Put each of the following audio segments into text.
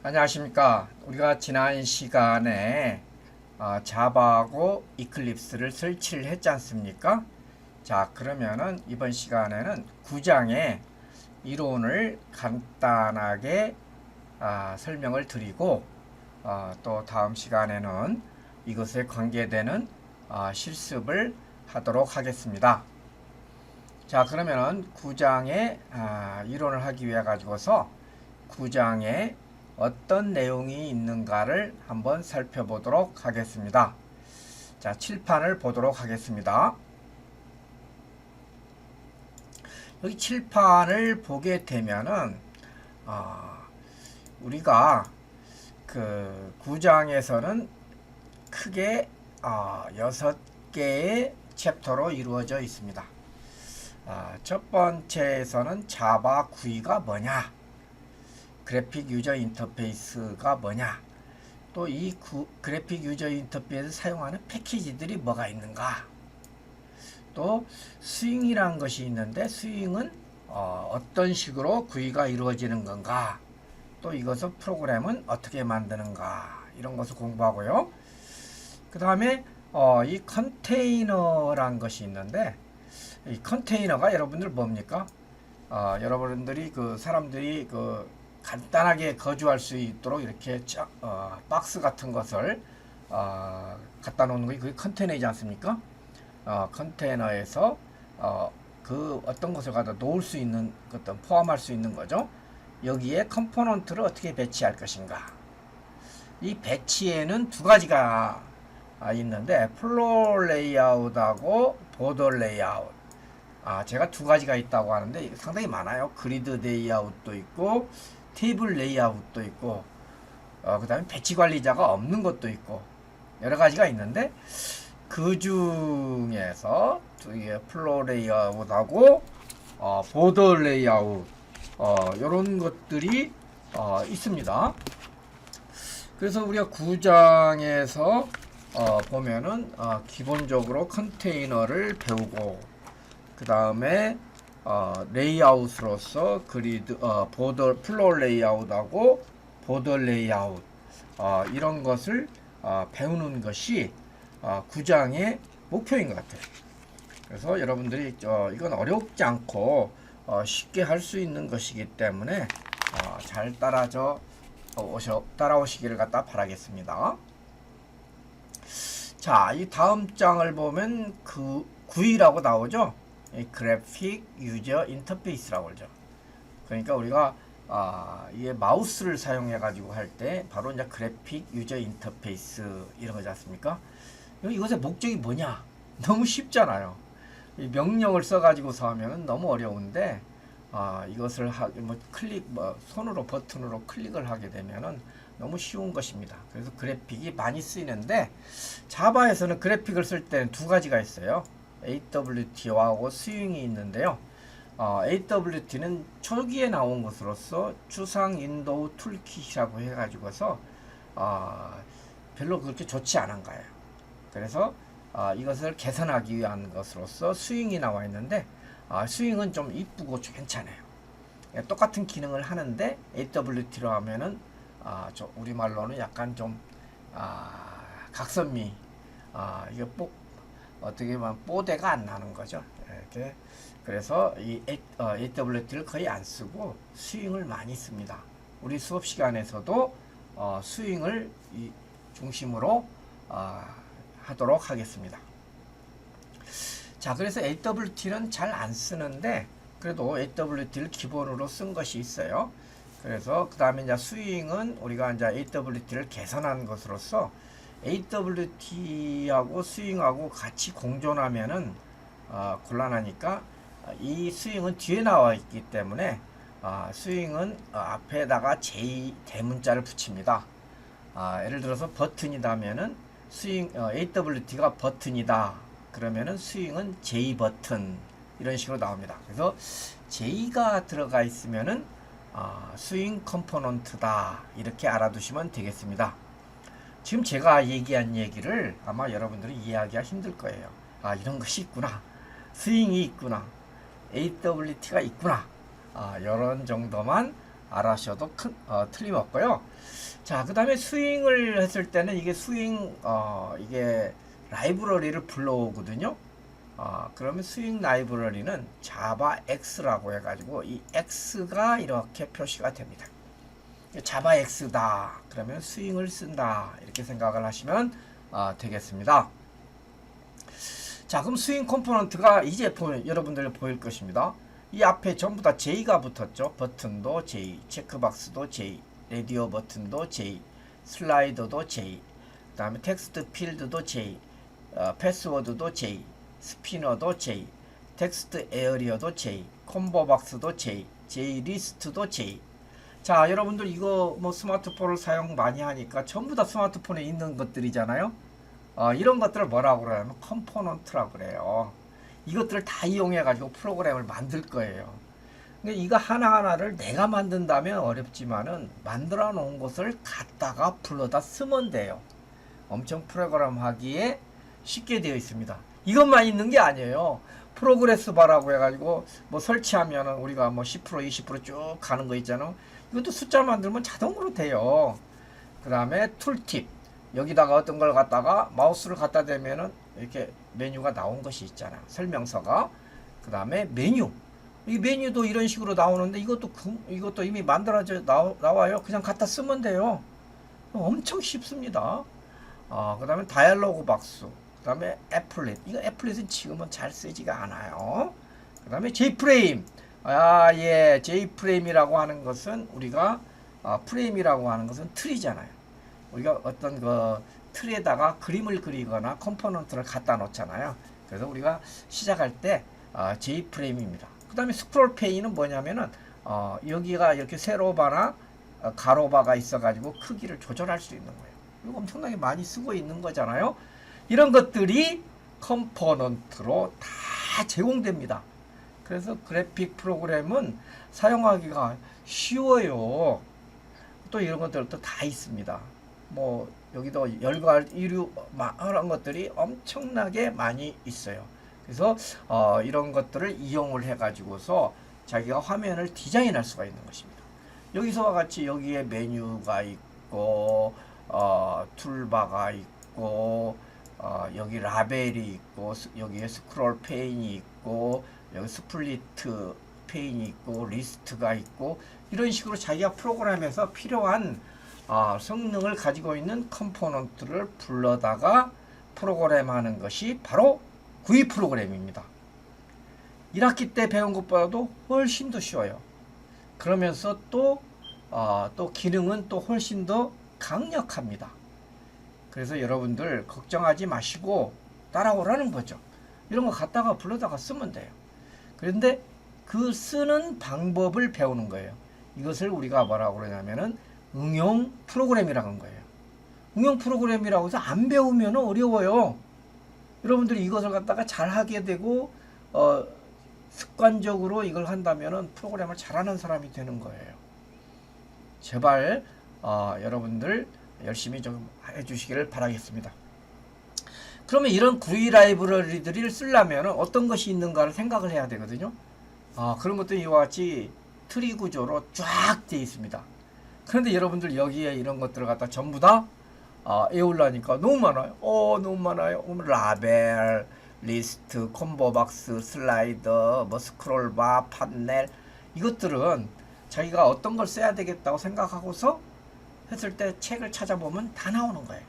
안녕하십니까. 우리가 지난 시간에 자바하고 이클립스를 설치를 했지 않습니까? 자, 그러면은 이번 시간에는 9장의 이론을 간단하게 설명을 드리고 또 다음 시간에는 이것에 관계되는 실습을 하도록 하겠습니다. 자, 그러면은 9장의 이론을 하기 위해 가지고서 9장에 어떤 내용이 있는가를 한번 살펴보도록 하겠습니다. 자, 칠판을 보도록 하겠습니다. 여기 칠판을 보게 되면은 우리가 그 9장에서는 크게 6개의 챕터로 이루어져 있습니다. 첫 번째에서는 자바 GUI가 뭐냐, 그래픽 유저 인터페이스가 뭐냐, 또 이 그래픽 유저 인터페이스를 사용하는 패키지들이 뭐가 있는가, 또 스윙이라는 것이 있는데 스윙은 어떤 식으로 GUI가 이루어지는 건가, 또 이것을 프로그램은 어떻게 만드는가, 이런 것을 공부하고요. 그 다음에 이 컨테이너란 것이 있는데, 이 컨테이너가 여러분들 뭡니까? 여러분들이 그 사람들이 그 간단하게 거주할 수 있도록 이렇게 박스 같은 것을 갖다 놓는 게 그게 컨테이너이지 않습니까? 컨테이너에서 그 어떤 것을 갖다 놓을 수 있는 것들 포함할 수 있는 거죠. 여기에 컴포넌트를 어떻게 배치할 것인가. 이 배치에는 두 가지가 있는데 플로어 레이아웃하고 보더 레이아웃. 제가 두 가지가 있다고 하는데 상당히 많아요. 그리드 레이아웃도 있고 테이블 레이아웃도 있고 그 다음에 배치 관리자가 없는 것도 있고 여러 가지가 있는데, 그 중에서 플로어 레이아웃하고 보더 레이아웃 이런 것들이 있습니다. 그래서 우리가 9장에서 보면은 기본적으로 컨테이너를 배우고, 그 다음에 레이아웃으로서 그리드 보더 플로어 레이아웃하고 보더 레이아웃 이런 것을 배우는 것이 9장의 목표인 것 같아요. 그래서 여러분들이 이건 어렵지 않고 쉽게 할 수 있는 것이기 때문에 잘 따라오시기를 갖다 바라겠습니다. 자, 이 다음 장을 보면 그 GUI라고 나오죠. 그래픽 유저 인터페이스라고 그러죠. 그러니까 우리가 이게 마우스를 사용해 가지고 할 때 바로 이제 그래픽 유저 인터페이스 이런 거지 않습니까? 이것의 목적이 뭐냐? 너무 쉽잖아요. 이 명령을 써 가지고서 하면은 너무 어려운데 이것을 손으로 버튼으로 클릭을 하게 되면은 너무 쉬운 것입니다. 그래서 그래픽이 많이 쓰이는데, 자바에서는 그래픽을 쓸 때는 두 가지가 있어요. AWT하고 스윙이 있는데요. AWT는 초기에 나온 것으로서 추상 윈도우 툴킷이라고 해가지고서 별로 그렇게 좋지 않은 거예요. 그래서 이것을 개선하기 위한 것으로서 스윙이 나와 있는데, 스윙은 좀 이쁘고 괜찮아요. 똑같은 기능을 하는데 AWT로 하면은 우리말로는 약간 좀 각선미, 이게 어떻게 보면 뽀대가 안 나는 거죠. 이렇게. 그래서 이 AWT를 거의 안 쓰고 스윙을 많이 씁니다. 우리 수업 시간에서도 스윙을 중심으로 하도록 하겠습니다. 자, 그래서 AWT는 잘 안 쓰는데 그래도 AWT를 기본으로 쓴 것이 있어요. 그래서 그 다음에 이제 스윙은 우리가 이제 AWT를 개선한 것으로서 AWT하고 스윙하고 같이 공존하면은 곤란하니까 이 스윙은 뒤에 나와 있기 때문에 스윙은 앞에다가 J 대문자를 붙입니다. 예를 들어서 버튼이다면은 스윙 AWT가 버튼이다. 그러면은 스윙은 J 버튼 이런 식으로 나옵니다. 그래서 J가 들어가 있으면은 스윙 컴포넌트다 이렇게 알아두시면 되겠습니다. 지금 제가 얘기한 얘기를 아마 여러분들이 이해하기가 힘들 거예요. 이런 것이 있구나. 스윙이 있구나. AWT가 있구나. 이런 정도만 알아셔도 틀림없고요. 자, 그 다음에 스윙을 했을 때는 이게 스윙, 이게 라이브러리를 불러오거든요. 그러면 스윙 라이브러리는 자바 X라고 해가지고 이 X가 이렇게 표시가 됩니다. 자바 X다. 그러면 스윙을 쓴다. 이렇게 생각을 하시면 되겠습니다. 자, 그럼 스윙 컴포넌트가 이제 여러분들 보일 것입니다. 이 앞에 전부 다 J가 붙었죠. 버튼도 J, 체크박스도 J, 라디오 버튼도 J, 슬라이더도 J, 그 다음에 텍스트 필드도 J, 패스워드도 J, 스피너도 J, 텍스트 에어리어도 J, 콤보 박스도 J, J 리스트도 J. 자, 여러분들 이거 뭐 스마트폰을 사용 많이 하니까 전부 다 스마트폰에 있는 것들이잖아요. 이런 것들을 뭐라고 그러냐면 컴포넌트라고 그래요. 이것들을 다 이용해 가지고 프로그램을 만들 거예요. 근데 이거 하나하나를 내가 만든다면 어렵지만은 만들어 놓은 것을 갖다가 불러다 쓰면 돼요. 엄청 프로그램 하기에 쉽게 되어 있습니다. 이것만 있는 게 아니에요. 프로그레스 바라고 해가지고 뭐 설치하면은 우리가 뭐 10% 20% 쭉 가는 거 있잖아요. 이것도 숫자 만들면 자동으로 돼요. 그 다음에 툴팁, 여기다가 어떤 걸 갖다가 마우스를 갖다 대면은 이렇게 메뉴가 나온 것이 있잖아요. 설명서가. 그 다음에 메뉴, 이 메뉴도 이런 식으로 나오는데 이것도 이미 만들어져 나와요. 그냥 갖다 쓰면 돼요. 엄청 쉽습니다. 그 다음에 다이얼로그 박스, 그 다음에 애플릿. 이거 애플릿은 지금은 잘 쓰지가 않아요. 그 다음에 J프레임. 예, J프레임이라고 하는 것은 우리가 프레임이라고 하는 것은 틀이잖아요. 우리가 어떤 그 틀에다가 그림을 그리거나 컴포넌트를 갖다 놓잖아요. 그래서 우리가 시작할 때 J프레임입니다. 그 다음에 스크롤 페인은 뭐냐면은 여기가 이렇게 세로바나 가로바가 있어가지고 크기를 조절할 수 있는 거예요. 이거 엄청나게 많이 쓰고 있는 거잖아요. 이런 것들이 컴포넌트로 다 제공됩니다. 그래서 그래픽 프로그램은 사용하기가 쉬워요. 또 이런 것들도 다 있습니다. 뭐 여기도 열과 이류 이런 것들이 엄청나게 많이 있어요. 그래서 이런 것들을 이용을 해 가지고서 자기가 화면을 디자인할 수가 있는 것입니다. 여기서와 같이 여기에 메뉴가 있고 툴바가 있고 여기 라벨이 있고 여기에 스크롤 페인이 있고 여기 스플리트 페인이 있고 리스트가 있고 이런 식으로 자기가 프로그램에서 필요한 성능을 가지고 있는 컴포넌트를 불러다가 프로그램하는 것이 바로 GUI 프로그램입니다. 1학기 때 배운 것보다도 훨씬 더 쉬워요. 그러면서 또 기능은 또 훨씬 더 강력합니다. 그래서 여러분들 걱정하지 마시고 따라오라는 거죠. 이런 거 갖다가 불러다가 쓰면 돼요. 그런데 그 쓰는 방법을 배우는 거예요. 이것을 우리가 뭐라고 그러냐면은 응용 프로그램이라는 거예요. 응용 프로그램이라고 해서 안 배우면 어려워요. 여러분들이 이것을 갖다가 잘 하게 되고 습관적으로 이걸 한다면은 프로그램을 잘하는 사람이 되는 거예요. 제발 여러분들 열심히 좀 해주시기를 바라겠습니다. 그러면 이런 GUI 라이브러리들을 쓰려면 어떤 것이 있는가를 생각을 해야 되거든요. 그런 것도 이와 같이 트리 구조로 쫙 되어 있습니다. 그런데 여러분들 여기에 이런 것들을 갖다 전부 다 외우려니까 너무 많아요. 너무 많아요. 라벨, 리스트, 콤보박스, 슬라이더, 뭐 스크롤바, 판넬, 이것들은 자기가 어떤 걸 써야 되겠다고 생각하고서 했을 때 책을 찾아보면 다 나오는 거예요.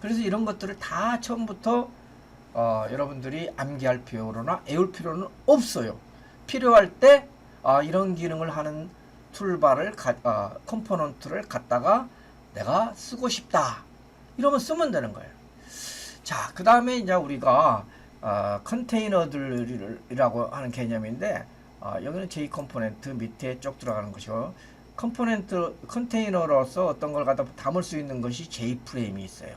그래서 이런 것들을 다 처음부터 여러분들이 암기할 필요나 외울 필요는 없어요. 필요할 때 이런 기능을 하는 툴바를 컴포넌트를 갖다가 내가 쓰고 싶다 이러면 쓰면 되는 거예요. 자, 그 다음에 이제 우리가 컨테이너들이라고 하는 개념인데 여기는 J 컴포넌트 밑에 쭉 들어가는 것이고 컨테이너로서 어떤 걸 갖다 담을 수 있는 것이 J 프레임이 있어요.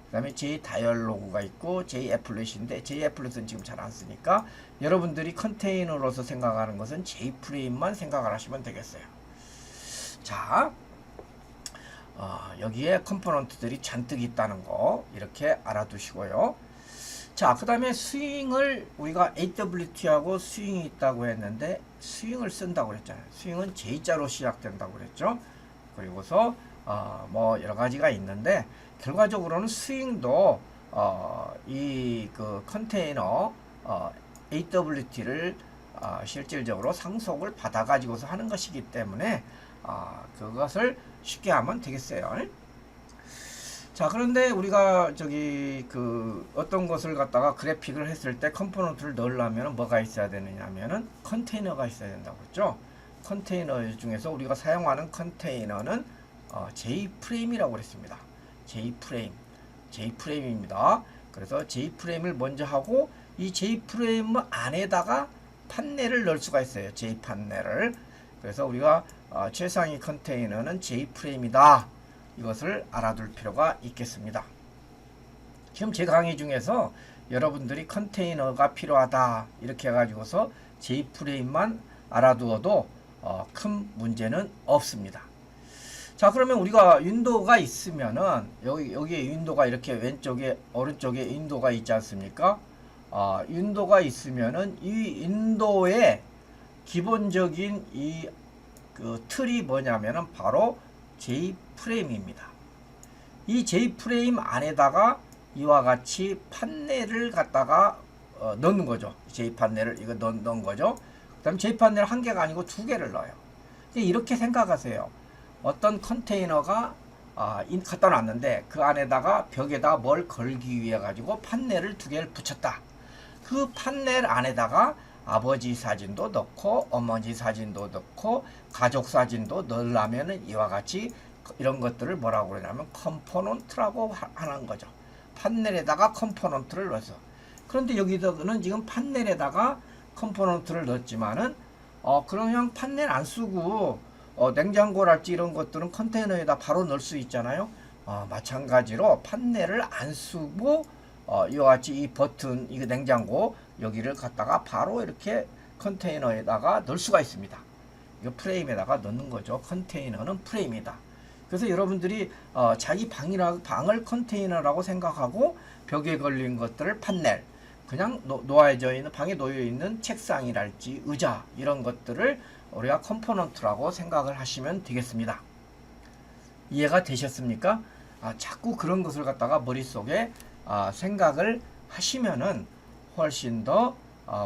그 다음에 J 다이얼로그가 있고 J 애플렛인데 J 애플렛은 지금 잘 안 쓰니까 여러분들이 컨테이너로서 생각하는 것은 J 프레임만 생각을 하시면 되겠어요. 자, 여기에 컴포넌트들이 잔뜩 있다는 거 이렇게 알아두시고요. 자, 그 다음에 스윙을 우리가 AWT하고 스윙이 있다고 했는데 스윙을 쓴다고 그랬잖아요. 스윙은 J자로 시작된다고 그랬죠. 그리고서 뭐 여러 가지가 있는데 결과적으로는 스윙도 이 그 컨테이너 AWT를 실질적으로 상속을 받아 가지고서 하는 것이기 때문에 그것을 쉽게 하면 되겠어요. 자, 그런데 우리가 저기 그 어떤 것을 갖다가 그래픽을 했을 때 컴포넌트를 넣으려면 뭐가 있어야 되느냐면은 컨테이너가 있어야 된다고 했죠. 컨테이너 중에서 우리가 사용하는 컨테이너는 J 프레임이라고 그랬습니다. J 프레임입니다. 그래서 J 프레임을 먼저 하고 이 J 프레임 안에다가 판넬을 넣을 수가 있어요. J 판넬을. 그래서 우리가 최상위 컨테이너는 J 프레임이다. 이것을 알아둘 필요가 있겠습니다. 지금 제 강의 중에서 여러분들이 컨테이너가 필요하다 이렇게 해가지고서 J 프레임만 알아두어도 큰 문제는 없습니다. 자, 그러면 우리가 윈도우가 있으면은 여기에 윈도우가 이렇게 왼쪽에 오른쪽에 윈도우가 있지 않습니까? 윈도우가 있으면은 이 윈도우의 기본적인 이 그 틀이 뭐냐면은 바로 J 프레임입니다. 이 J 프레임 안에다가 이와 같이 판넬을 갖다가 넣는 거죠. J 판넬을 이거 넣은 거죠. 그다음 J 판넬 한 개가 아니고 두 개를 넣어요. 이렇게 생각하세요. 어떤 컨테이너가 갖다 놨는데 그 안에다가 벽에다가 뭘 걸기 위해 가지고 판넬을 두 개를 붙였다. 그 판넬 안에다가 아버지 사진도 넣고 어머니 사진도 넣고 가족 사진도 넣으려면 이와 같이 이런 것들을 뭐라고 그러냐면 컴포넌트라고 하는 거죠. 판넬에다가 컴포넌트를 넣어서. 그런데 여기서는 지금 판넬에다가 컴포넌트를 넣었지만은 그냥 판넬 안 쓰고 냉장고랄지 이런 것들은 컨테이너에다 바로 넣을 수 있잖아요. 마찬가지로 판넬을 안 쓰고 이와 같이 이 버튼, 이 냉장고 여기를 갖다가 바로 이렇게 컨테이너에다가 넣을 수가 있습니다. 이거 프레임에다가 넣는 거죠. 컨테이너는 프레임이다. 그래서 여러분들이 자기 방을 컨테이너라고 생각하고 벽에 걸린 것들을 판넬, 그냥 놓아져 있는 방에 놓여 있는 책상이랄지 의자 이런 것들을 우리가 컴포넌트라고 생각을 하시면 되겠습니다. 이해가 되셨습니까? 자꾸 그런 것을 갖다가 머릿속에 생각을 하시면은 훨씬 더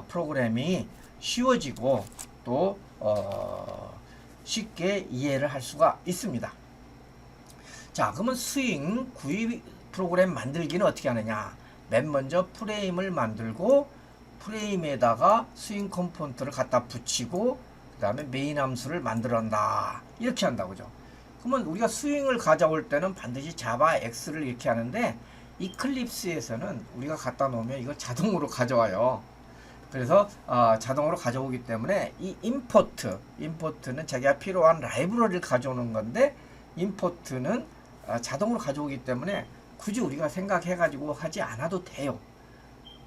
프로그래밍이 쉬워지고 또 쉽게 이해를 할 수가 있습니다. 자, 그러면 스윙 구입 프로그램 만들기는 어떻게 하느냐? 맨 먼저 프레임을 만들고 프레임에다가 스윙 컴포넌트를 갖다 붙이고 그 다음에 메인 함수를 만들었다 이렇게 한다고 그죠? 그러면 우리가 스윙을 가져올 때는 반드시 자바 X를 이렇게 하는데 이클립스에서는 우리가 갖다 놓으면 이걸 자동으로 가져와요. 그래서 자동으로 가져오기 때문에 이 임포트는 자기가 필요한 라이브러리를 가져오는 건데 임포트는 자동으로 가져오기 때문에 굳이 우리가 생각해 가지고 하지 않아도 돼요.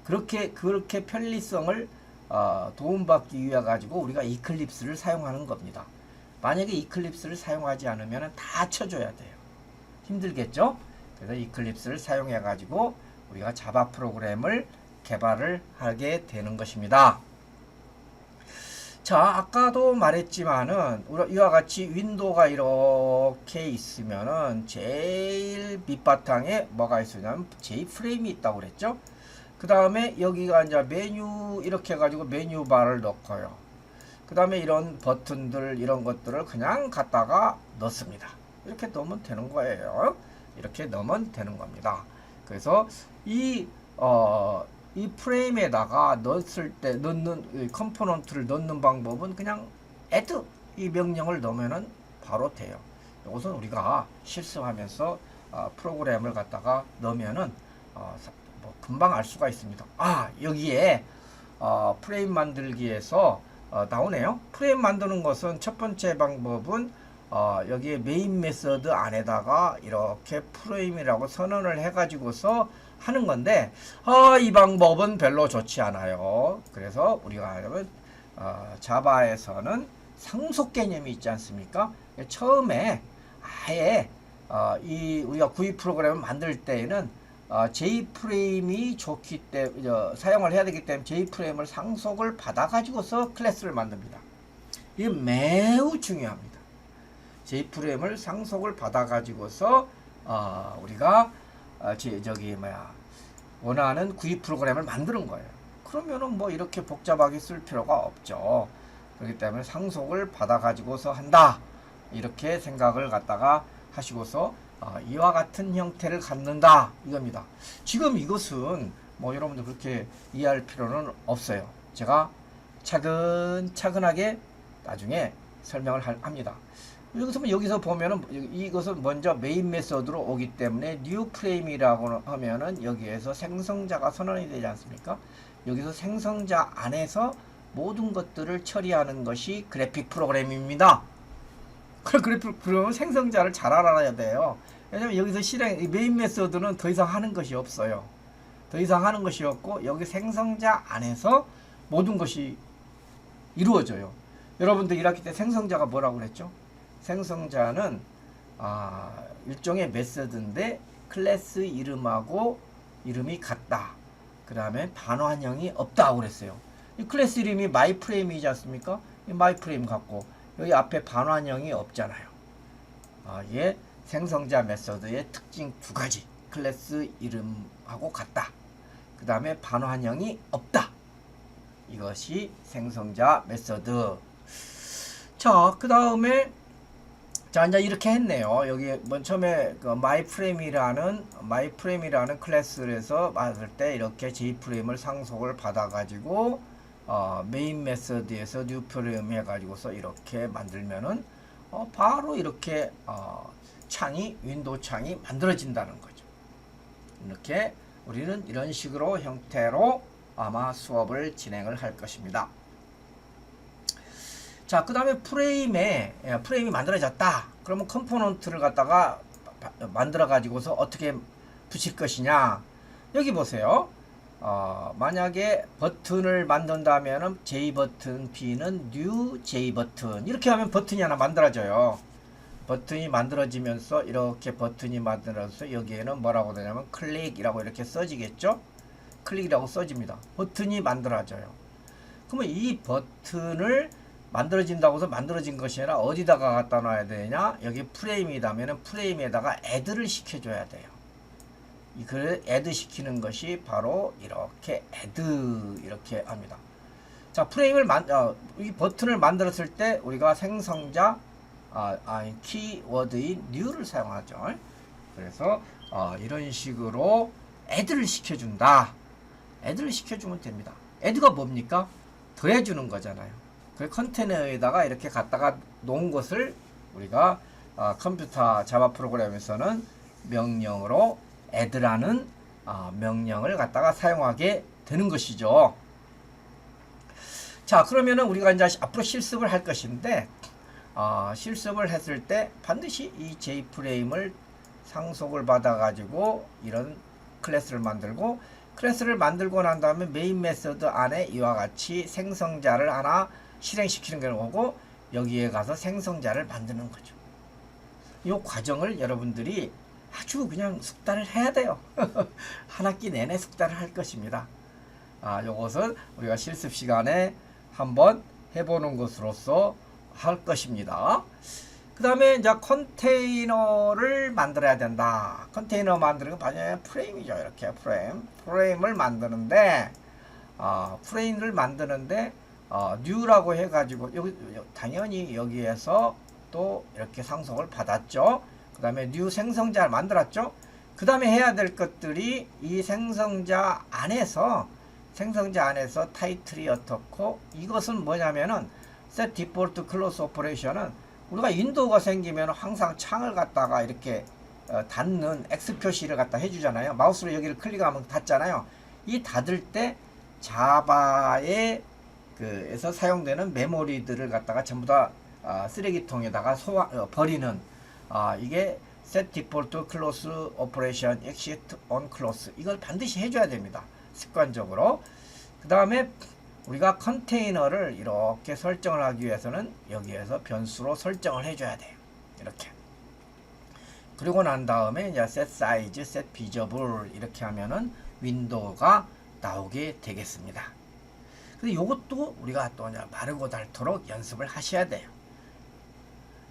그렇게 편리성을 도움받기 위해 가지고 우리가 이클립스를 사용하는 겁니다. 만약에 이클립스를 사용하지 않으면 다 쳐줘야 돼요. 힘들겠죠? 그래서 이클립스를 사용해 가지고 우리가 자바 프로그램을 개발을 하게 되는 것입니다. 자, 아까도 말했지만은 이와 같이 윈도우가 이렇게 있으면은 제일 밑바탕에 뭐가 있으냐면 J 프레임이 있다고 그랬죠. 그 다음에 여기가 이제 메뉴 이렇게 해가지고 메뉴 바를 넣고요. 그 다음에 이런 버튼들 이런 것들을 그냥 갖다가 넣습니다. 이렇게 넣으면 되는 거예요. 이렇게 넣으면 되는 겁니다. 그래서 이 프레임에다가 넣는 컴포넌트를 넣는 방법은 그냥 add 이 명령을 넣으면은 바로 돼요. 이것은 우리가 실습하면서 프로그램을 갖다가 넣으면은 뭐 금방 알 수가 있습니다. 여기에 프레임 만들기에서 나오네요. 프레임 만드는 것은 첫 번째 방법은 여기에 메인 메서드 안에다가 이렇게 프레임이라고 선언을 해가지고서 하는 건데 이 방법은 별로 좋지 않아요. 그래서 우리가 하려면 자바에서는 상속 개념이 있지 않습니까? 처음에 아예 우리가 구입 프로그램을 만들 때에는 J프레임이 좋기 때문에 사용을 해야 되기 때문에 J프레임을 상속을 받아 가지고서 클래스를 만듭니다. 이게 매우 중요합니다. J프레임을 상속을 받아 가지고서 우리가 원하는 구입 프로그램을 만드는 거예요. 그러면은 뭐 이렇게 복잡하게 쓸 필요가 없죠. 그렇기 때문에 상속을 받아 가지고서 한다, 이렇게 생각을 갖다가 하시고서 이와 같은 형태를 갖는다, 이겁니다. 지금 이것은 뭐 여러분들 그렇게 이해할 필요는 없어요. 제가 차근차근하게 나중에 설명을 합니다. 여기서 보면은 이것은 먼저 메인 메서드로 오기 때문에 뉴 프레임이라고 하면은 여기에서 생성자가 선언이 되지 않습니까? 여기서 생성자 안에서 모든 것들을 처리하는 것이 그래픽 프로그램입니다. 그래픽 프로그램은 생성자를 잘 알아야 돼요. 왜냐면 여기서 메인 메서드는 더 이상 하는 것이 없어요. 더 이상 하는 것이 없고 여기 생성자 안에서 모든 것이 이루어져요. 여러분들 1학기 때 생성자가 뭐라고 그랬죠? 생성자는 일종의 메서드인데 클래스 이름하고 이름이 같다. 그 다음에 반환형이 없다고 그랬어요. 이 클래스 이름이 마이프레임이지 않습니까? 이 마이프레임 같고 여기 앞에 반환형이 없잖아요. 얘 생성자 메서드의 특징 두 가지. 클래스 이름하고 같다. 그 다음에 반환형이 없다. 이것이 생성자 메서드. 자, 그 다음에 이제 이렇게 했네요. 여기 맨 처음에 그 마이프레임이라는 클래스를 해서 만들 때 이렇게 J프레임을 상속을 받아 가지고 메인 메서드에서 뉴 프레임 해가지고서 이렇게 만들면은 바로 이렇게 윈도우 창이 만들어진다는 거죠. 이렇게 우리는 이런 식으로 형태로 아마 수업을 진행을 할 것입니다. 자, 그 다음에 프레임이 만들어졌다. 그러면 컴포넌트를 갖다가 만들어 가지고서 어떻게 붙일 것이냐. 여기 보세요. 만약에 버튼을 만든다면은 J 버튼 B는 new J 버튼, 이렇게 하면 버튼이 하나 만들어져요. 버튼이 만들어지면서 이렇게 버튼이 만들어서 여기에는 뭐라고 되냐면 클릭이라고 이렇게 써지겠죠. 클릭이라고 써집니다. 버튼이 만들어져요. 그러면 이 버튼을 만들어진다고 해서 만들어진 것이 아니라 어디다가 갖다 놔야 되냐, 여기 프레임이라면 프레임에다가 애드를 시켜줘야 돼요. 이걸 애드 시키는 것이 바로 이렇게 애드, 이렇게 합니다. 자, 이 버튼을 만들었을 때 우리가 생성자 키워드인 new를 사용하죠. 그래서 이런 식으로 애드를 시켜준다. 애드를 시켜주면 됩니다. 애드가 뭡니까? 더해주는 거잖아요. 그 컨테이너에다가 이렇게 갖다가 놓은 것을 우리가 컴퓨터 자바 프로그램에서는 명령으로 add라는 명령을 갖다가 사용하게 되는 것이죠. 자, 그러면은 우리가 이제 앞으로 실습을 할 것인데 실습을 했을 때 반드시 이 J프레임을 상속을 받아 가지고 이런 클래스를 만들고 난 다음에 메인 메서드 안에 이와 같이 생성자를 하나 실행시키는 게 오고 여기에 가서 생성자를 만드는 거죠. 이 과정을 여러분들이 아주 그냥 숙달을 해야 돼요. 한 학기 내내 숙달을 할 것입니다. 요것은 우리가 실습 시간에 한번 해보는 것으로서 할 것입니다. 그 다음에 이제 컨테이너를 만들어야 된다. 컨테이너 만드는 건 반면에 프레임이죠. 이렇게 프레임을 만드는데 new라고 해가지고 당연히 여기에서 또 이렇게 상속을 받았죠. 그 다음에 new 생성자를 만들었죠. 그 다음에 해야 될 것들이 이 생성자 안에서 타이틀이 어떻고, 이것은 뭐냐면은 set default close operation은 우리가 윈도우가 생기면 항상 창을 갖다가 이렇게 닫는 X 표시를 갖다 해주잖아요. 마우스로 여기를 클릭하면 닫잖아요. 이 닫을 때 자바에 에서 사용되는 메모리들을 갖다가 전부 다 쓰레기통에다가 버리는 이게 set default close operation exit on close 이걸 반드시 해줘야 됩니다. 습관적으로. 그 다음에 우리가 컨테이너를 이렇게 설정을 하기 위해서는 여기에서 변수로 설정을 해줘야 돼요. 이렇게. 그리고 난 다음에 이제 set size, set visible 이렇게 하면은 윈도우가 나오게 되겠습니다. 근데 이것도 우리가 또 마르고 닳도록 연습을 하셔야 돼요.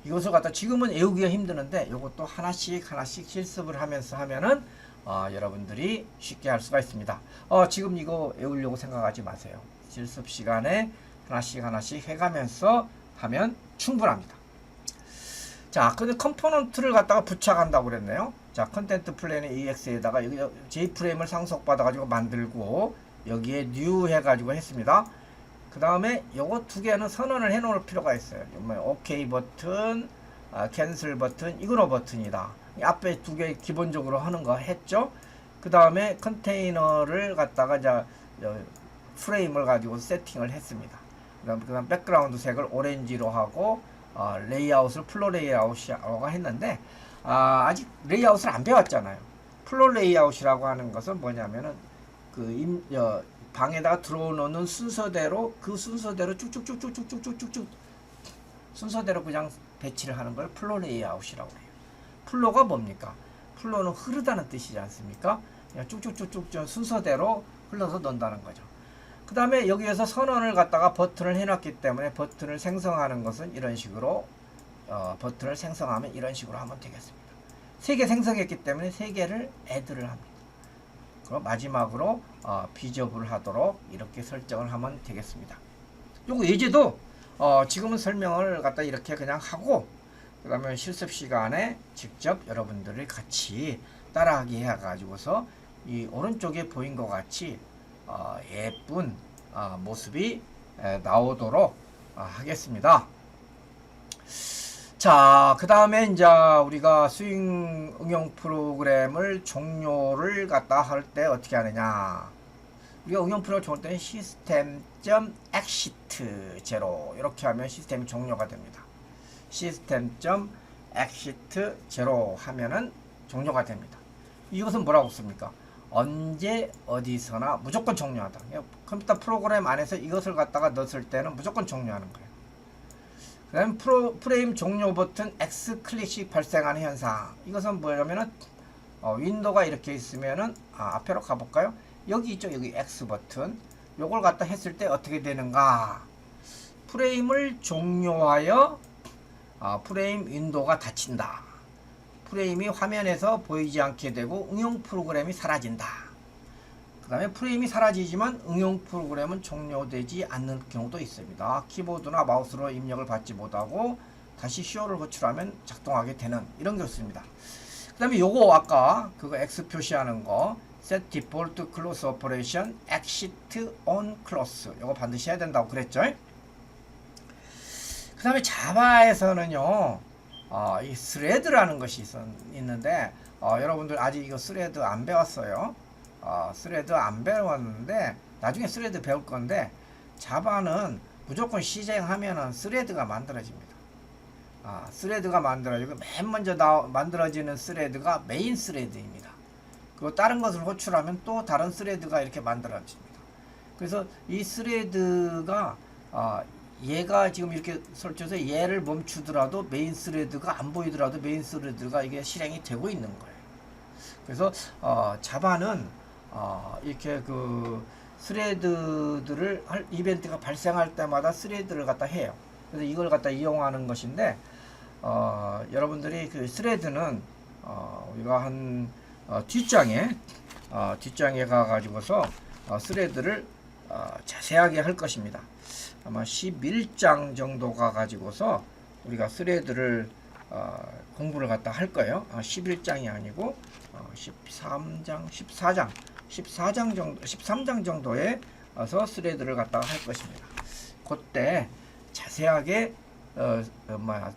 이것을 갖다 지금은 외우기가 힘드는데 이것도 하나씩 실습을 하면서 하면은 여러분들이 쉽게 할 수가 있습니다. 지금 이거 외우려고 생각하지 마세요. 실습 시간에 하나씩 해가면서 하면 충분합니다. 자, 근데 컴포넌트를 갖다가 부착한다고 그랬네요. 자, 컨텐트 플레이는 AX에다가 여기 J프레임을 상속받아가지고 만들고 여기에 new 해가지고 했습니다. 그 다음에 요거 두 개는 선언을 해 놓을 필요가 있어요. OK 버튼, 캔슬 버튼, 이그노 버튼이다. 앞에 두 개 기본적으로 하는 거 했죠. 그 다음에 컨테이너를 갖다가 이제 프레임을 가지고 세팅을 했습니다. 그 다음 백그라운드 색을 오렌지로 하고 레이아웃을 플로 레이아웃이라고 했는데 아직 레이아웃을 안 배웠잖아요. 플로 레이아웃이라고 하는 것은 뭐냐면은 방에다가 들어오는 순서대로 그 순서대로 쭉쭉쭉쭉쭉쭉쭉쭉 순서대로 그냥 배치를 하는 걸 플로 레이아웃이라고 해요. 플로가 뭡니까? 플로는 흐르다는 뜻이지 않습니까? 그냥 쭉쭉쭉쭉 순서대로 흘러서 논다는 거죠. 그 다음에 여기에서 선언을 갖다가 버튼을 해놨기 때문에 버튼을 생성하는 것은 이런 식으로 버튼을 생성하면 이런 식으로 하면 되겠습니다. 3개 생성했기 때문에 3개를 애드를 합니다. 그럼 마지막으로 비저블 하도록 이렇게 설정을 하면 되겠습니다. 요거 예제도 지금은 설명을 갖다 이렇게 그냥 하고 그 다음에 실습 시간에 직접 여러분들이 같이 따라하기 해가지고서 이 오른쪽에 보인 것 같이 예쁜 모습이 나오도록 하겠습니다. 자, 그 다음에 이제 우리가 스윙 응용 프로그램을 종료를 갖다 할 때 어떻게 하느냐. 우리가 응용 프로그램을 종료할 때는 system.exit 0 이렇게 하면 시스템이 종료가 됩니다. system.exit 0 하면은 종료가 됩니다. 이것은 뭐라고 씁니까? 언제 어디서나 무조건 종료하다. 컴퓨터 프로그램 안에서 이것을 갖다가 넣었을 때는 무조건 종료하는 거예요. 그 다음 프레임 종료 버튼 X 클릭시 발생하는 현상. 이것은 뭐냐면은 윈도우가 이렇게 있으면은 앞으로 가볼까요? 여기 있죠. 여기 X 버튼. 요걸 갖다 했을 때 어떻게 되는가? 프레임을 종료하여 프레임 윈도우가 닫힌다. 프레임이 화면에서 보이지 않게 되고 응용 프로그램이 사라진다. 그 다음에 프레임이 사라지지만 응용 프로그램은 종료되지 않는 경우도 있습니다. 키보드나 마우스로 입력을 받지 못하고 다시 쇼를 호출하면 작동하게 되는 이런 게 있습니다. 그 다음에 요거 아까 그거 X 표시하는 거 set default close operation exit on close 요거 반드시 해야 된다고 그랬죠. 그 다음에 자바에서는요 이 스레드라는 것이 있는데 여러분들 아직 이거 스레드 안 배웠어요. 스레드 안 배웠는데 나중에 스레드 배울 건데 자바는 무조건 시행하면은 스레드가 만들어집니다. 스레드가 만들어지고 맨 먼저 만들어지는 스레드가 메인 스레드입니다. 그리고 다른 것을 호출하면 또 다른 스레드가 이렇게 만들어집니다. 그래서 이 스레드가 얘가 지금 이렇게 설치해서 얘를 멈추더라도 메인 스레드가 안 보이더라도 메인 스레드가 이게 실행이 되고 있는 거예요. 그래서 자바는 이렇게 그 스레드들을 이벤트가 발생할 때마다 스레드를 갖다 해요. 그래서 이걸 갖다 이용하는 것인데 여러분들이 그 스레드는 우리가 한 뒷장에 가 가지고서 스레드를 자세하게 할 것입니다. 아마 11장 정도 가 가지고서 우리가 스레드를 공부를 갖다 할 거예요. 11장이 아니고 13장 정도에 와서 스레드를 갖다가 할 것입니다. 그때 자세하게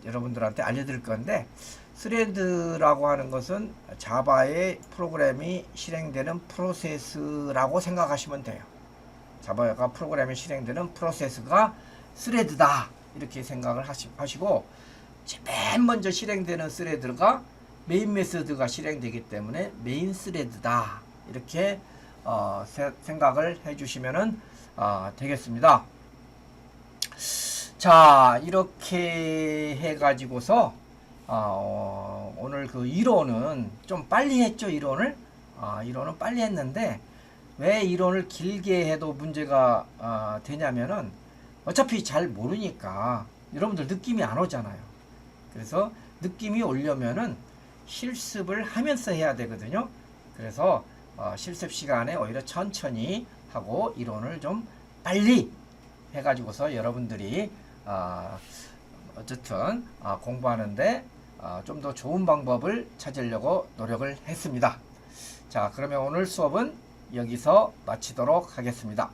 여러분들한테 알려드릴 건데 스레드라고 하는 것은 자바의 프로그램이 실행되는 프로세스라고 생각하시면 돼요. 자바가 프로그램이 실행되는 프로세스가 스레드다 이렇게 생각을 하시고, 맨 먼저 실행되는 스레드가 메인 메소드가 실행되기 때문에 메인 스레드다 이렇게 생각을 해주시면 되겠습니다. 자, 이렇게 해가지고서 오늘 그 이론은 좀 빨리 했죠. 이론을 빨리 했는데 왜 이론을 길게 해도 문제가 되냐면은 어차피 잘 모르니까 여러분들 느낌이 안 오잖아요. 그래서 느낌이 오려면은 실습을 하면서 해야 되거든요. 그래서 실습 시간에 오히려 천천히 하고 이론을 좀 빨리 해가지고서 여러분들이 어쨌든 공부하는데 좀 더 좋은 방법을 찾으려고 노력을 했습니다. 자, 그러면 오늘 수업은 여기서 마치도록 하겠습니다.